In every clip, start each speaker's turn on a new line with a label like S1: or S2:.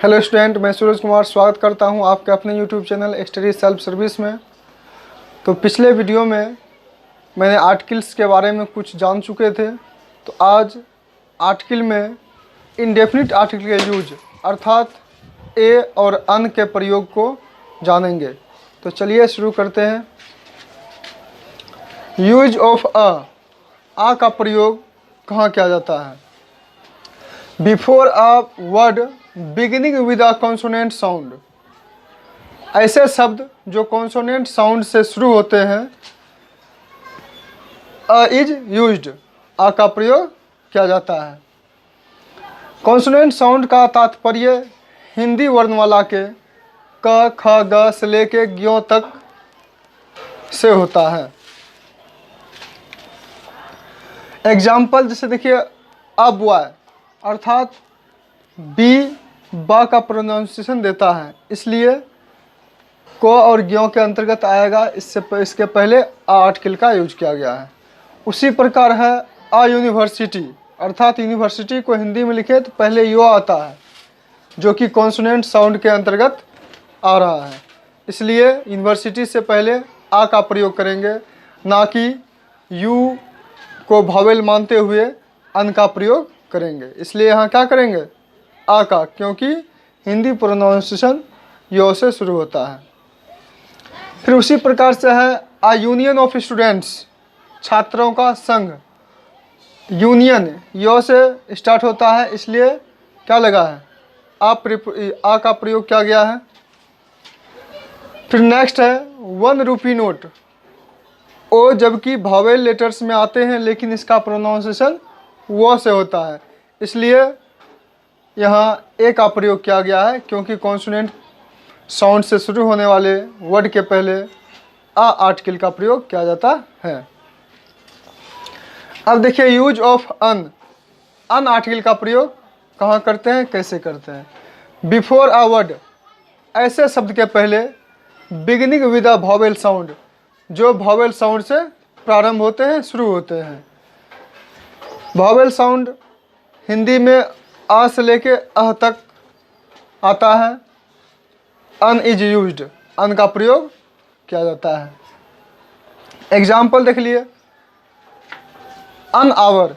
S1: Hello student, मैं सूरज कुमार स्वागत करता हूं आपके अपने YouTube channel study self service में। तो पिछले वीडियो में मैंने आर्टिकल्स के बारे में कुछ जान चुके थे। तो आज आर्टिकल में इंडेफिनिट आर्टिकल के यूज अर्थात ए और अन के प्रयोग को जानेंगे। तो चलिए शुरू करते हैं। यूज ऑफ आ का प्रयोग कहाँ किया जाता है? Before a word beginning with a consonant sound. ऐसे शब्द जो कॉन्सोनेंट साउंड से शुरू होते हैं, अ इज यूज्ड, आ का प्रयोग किया जाता है। कॉन्सोनेंट साउंड का तात्पर्य हिंदी वर्णमाला के क ख ग से लेके ज्ञ तक से होता है। एग्जाम्पल जैसे देखिए, अब बॉय अर्थात बी बा का प्रोनाउंसिएशन देता है, इसलिए को और ज्ञों के अंतर्गत आएगा। इसके पहले आ आर्टिकल का यूज किया गया है। उसी प्रकार है अ यूनिवर्सिटी अर्थात यूनिवर्सिटी को हिंदी में लिखे तो पहले यो आता है, जो कि कॉन्सोनेंट साउंड के अंतर्गत आ रहा है। इसलिए यूनिवर्सिटी से पहले आ का प्रयोग करेंगे, ना कि यू को भावेल मानते हुए अन का प्रयोग करेंगे। इसलिए यहाँ क्या करेंगे? आ का, क्योंकि हिंदी प्रोनाउंसिएशन यो से शुरू होता है। फिर उसी प्रकार से है आ यूनियन ऑफ स्टूडेंट्स, छात्रों का संघ। यूनियन यो से स्टार्ट होता है, इसलिए क्या लगा है? आ का प्रयोग किया गया है। फिर नेक्स्ट है 1 रुपी नोट। ओ जबकि भावेल लेटर्स में आते हैं, लेकिन इसका प्रोनाउंसिएशन वो से होता है, इसलिए यहाँ ए का प्रयोग किया गया है, क्योंकि कॉन्सोनेंट साउंड से शुरू होने वाले वर्ड के पहले आ आर्टिकल का प्रयोग किया जाता है। अब देखिए यूज ऑफ अन आर्टिकल का प्रयोग कहाँ करते हैं, कैसे करते हैं? बिफोर अ वर्ड, ऐसे शब्द के पहले beginning with a vowel sound, जो भावेल साउंड से प्रारंभ होते हैं, शुरू होते हैं। भावेल साउंड हिंदी में आ से लेके अह तक आता है। अन इज यूज्ड, अन का प्रयोग किया जाता है। एग्जाम्पल देख लिए, अन आवर,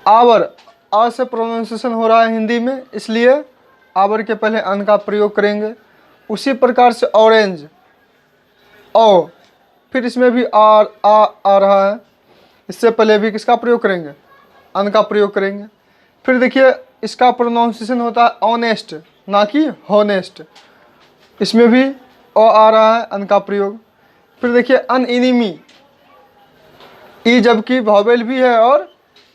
S1: आवर आ से प्रोनाउंसिएशन हो रहा है हिंदी में, इसलिए आवर के पहले अन का प्रयोग करेंगे। उसी प्रकार से ऑरेंज, ओ, फिर इसमें भी आ रहा है, इससे पहले भी किसका प्रयोग करेंगे? अन का प्रयोग करेंगे। फिर देखिए इसका प्रोनाउंसिएशन होता है ऑनेस्ट, ना कि हॉनेस्ट, इसमें भी ओ आ रहा है, अन का प्रयोग। फिर देखिए अन इनिमी, ई जबकि भावेल भी है और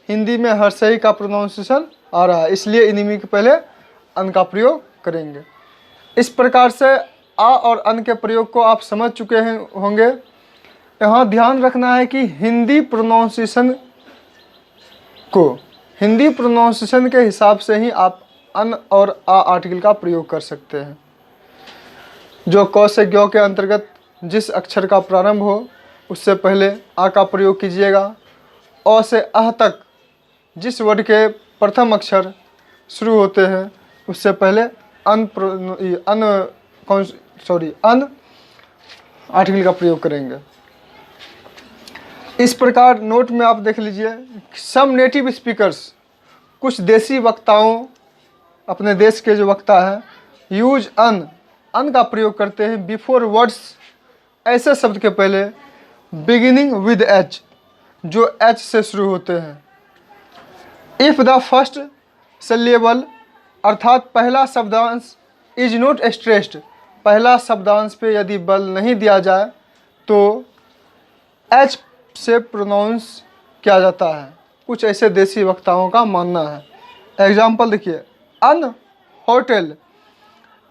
S1: हिंदी में हर सही का प्रोनाउंसिएशन आ रहा है, इसलिए इनिमी के पहले अन का प्रयोग करेंगे। इस प्रकार से आ और अन के प्रयोग को आप समझ चुके हैं होंगे। यहाँ ध्यान रखना है कि हिंदी प्रोनाउंसिएशन के हिसाब से ही आप अन और आ आर्टिकल का प्रयोग कर सकते हैं। जो क से ज्ञ के अंतर्गत जिस अक्षर का प्रारंभ हो, उससे पहले आ का प्रयोग कीजिएगा। अ से अह तक जिस वर्ड के प्रथम अक्षर शुरू होते हैं, उससे पहले अन आर्टिकल का प्रयोग करेंगे। इस प्रकार नोट में आप देख लीजिए, सम नेटिव स्पीकर्स, कुछ देसी वक्ताओं, अपने देश के जो वक्ता हैं, यूज अन का प्रयोग करते हैं बिफोर वर्ड्स, ऐसे शब्द के पहले बिगिनिंग विद एच, जो एच से शुरू होते हैं। इफ द फर्स्ट सिलेबल अर्थात पहला शब्दांश इज नॉट स्ट्रेस्ड, पहला शब्दांश पे यदि बल नहीं दिया जाए तो एच से प्रोनाउंस किया जाता है। कुछ ऐसे देसी वक्ताओं का मानना है। एग्जाम्पल देखिए, अन होटल,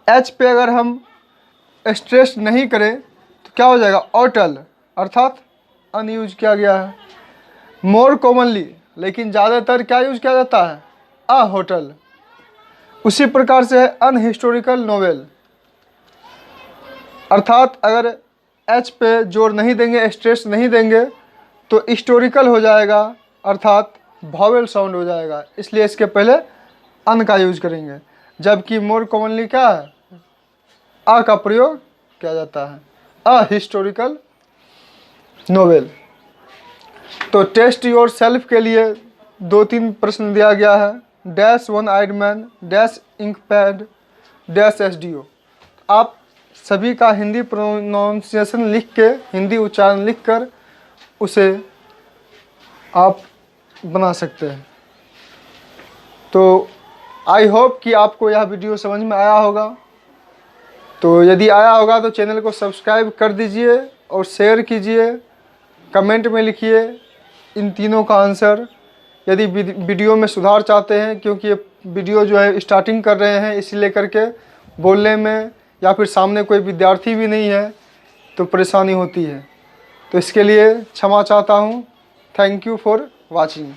S1: एच पे अगर हम स्ट्रेस नहीं करें तो क्या हो जाएगा? होटल, अर्थात अन यूज किया गया है। मोर कॉमनली, लेकिन ज़्यादातर क्या यूज किया जाता है? अ होटल। उसी प्रकार से है अन हिस्टोरिकल नोवेल, अर्थात अगर एच पे जोर नहीं देंगे, स्ट्रेस नहीं देंगे तो हिस्टोरिकल हो जाएगा, अर्थात भावेल साउंड हो जाएगा, इसलिए इसके पहले अन का यूज करेंगे। जबकि मोर कॉमनली क्या है, आ का प्रयोग किया जाता है। A historical novel. तो टेस्ट योर सेल्फ के लिए 2-3 प्रश्न दिया गया है। Dash one eyed man, dash ink pad, dash SDO। आप सभी का हिंदी प्रोनाउंसिएशन लिख के, हिंदी उच्चारण लिख कर उसे आप बना सकते हैं। तो आई होप कि आपको यह वीडियो समझ में आया होगा। तो यदि आया होगा तो चैनल को सब्सक्राइब कर दीजिए और शेयर कीजिए। कमेंट में लिखिए इन तीनों का आंसर। यदि वीडियो में सुधार चाहते हैं, क्योंकि ये वीडियो जो है स्टार्टिंग कर रहे हैं, इसीलिए करके बोलने में या फिर सामने कोई विद्यार्थी भी नहीं है तो परेशानी होती है। तो इसके लिए क्षमा चाहता हूँ। Thank you for watching.